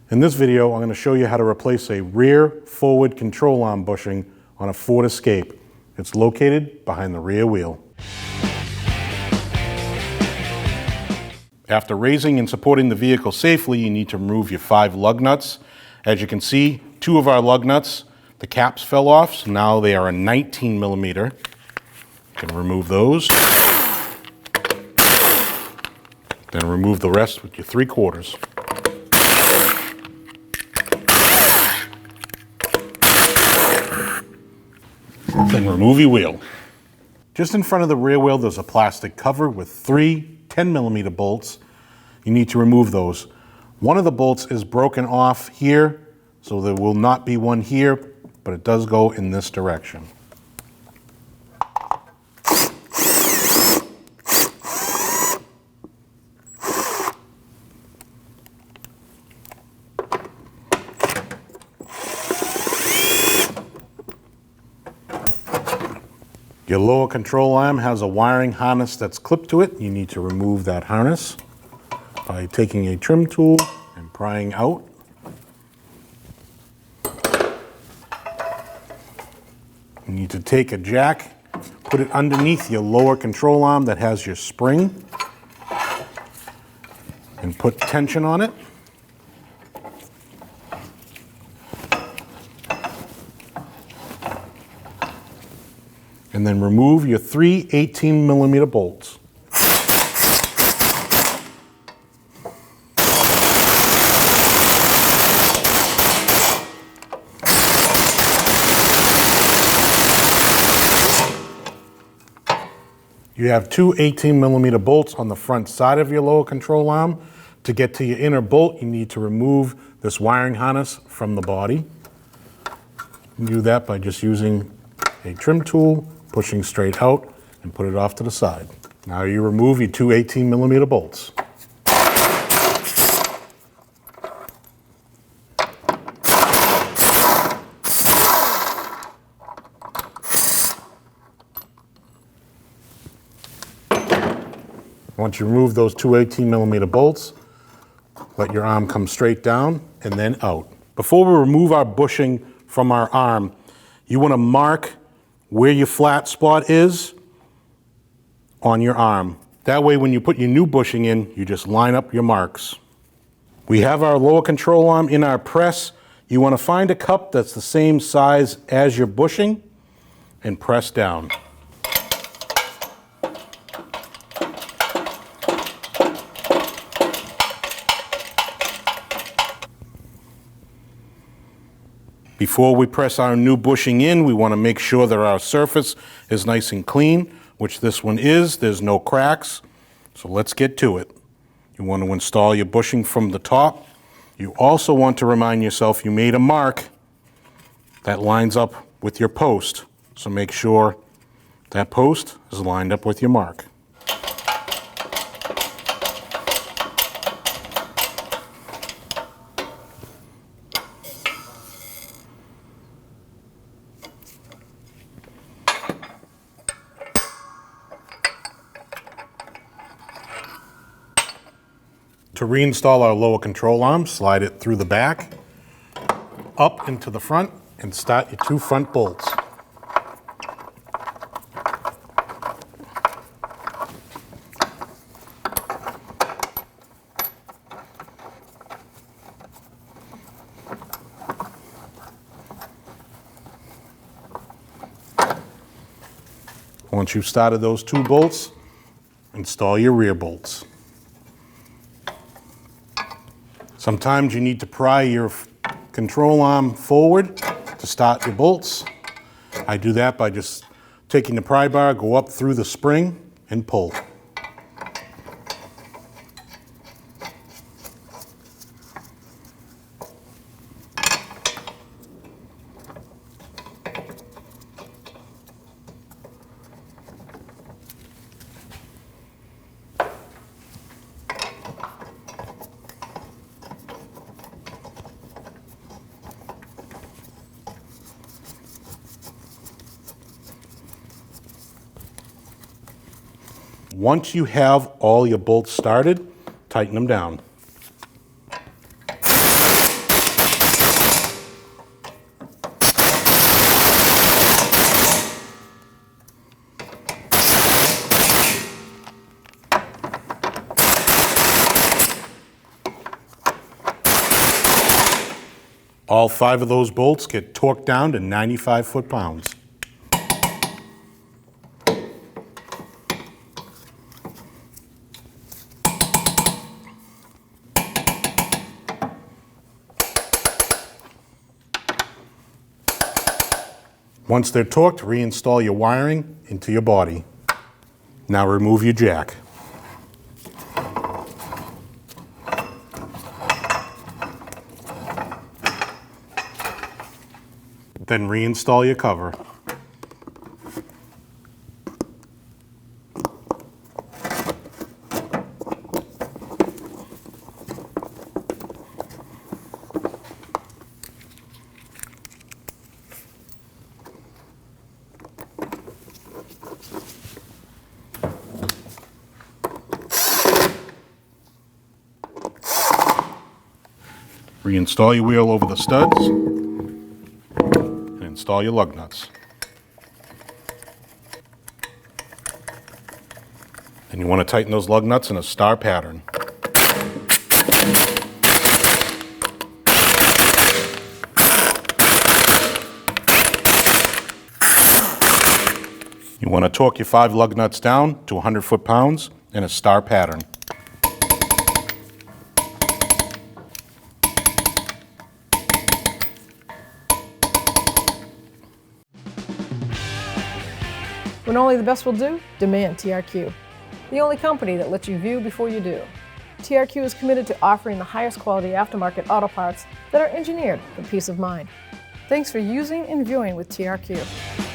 In this video, I'm going to show you how to replace a rear forward control arm bushing on a Ford Escape. It's located behind the rear wheel. After raising and supporting the vehicle safely, you need to remove your 5 lug nuts. As you can see, 2 of our lug nuts, the caps fell off, so now they are a 19 millimeter. You can remove those. Then remove the rest with your 3/4. Then remove your wheel. Just in front of the rear wheel, there's a plastic cover with 3 10 millimeter bolts. You need to remove those. One of the bolts is broken off here, so there will not be one here, but it does go in this direction. Your lower control arm has a wiring harness that's clipped to it. You need to remove that harness by taking a trim tool and prying out. You need to take a jack, put it underneath your lower control arm that has your spring, and put tension on it. And then remove your 3 18 millimeter bolts. You have 2 18 millimeter bolts on the front side of your lower control arm. To get to your inner bolt, you need to remove this wiring harness from the body. You do that by just using a trim tool, pushing straight out, and put it off to the side. Now you remove your 2 18 millimeter bolts. Once you remove those 2 18 millimeter bolts, let your arm come straight down and then out. Before we remove our bushing from our arm, you want to mark where your flat spot is on your arm. That way when you put your new bushing in, you just line up your marks. We have our lower control arm in our press. You want to find a cup that's the same size as your bushing and press down. Before we press our new bushing in, we want to make sure that our surface is nice and clean, which this one is. There's no cracks. So let's get to it. You want to install your bushing from the top. You also want to remind yourself you made a mark that lines up with your post. So make sure that post is lined up with your mark. To reinstall our lower control arm, slide it through the back, up into the front, and start your 2 front bolts. Once you've started those 2 bolts, install your rear bolts. Sometimes you need to pry your control arm forward to start your bolts. I do that by just taking the pry bar, go up through the spring, and pull. Once you have all your bolts started, tighten them down. All 5 of those bolts get torqued down to 95 foot-pounds. Once they're torqued, reinstall your wiring into your body. Now remove your jack. Then reinstall your cover. Reinstall your wheel over the studs and install your lug nuts. And you want to tighten those lug nuts in a star pattern. You want to torque your 5 lug nuts down to 100 foot-pounds in a star pattern. When only the best will do, demand TRQ. The only company that lets you view before you do. TRQ is committed to offering the highest quality aftermarket auto parts that are engineered for peace of mind. Thanks for using and viewing with TRQ.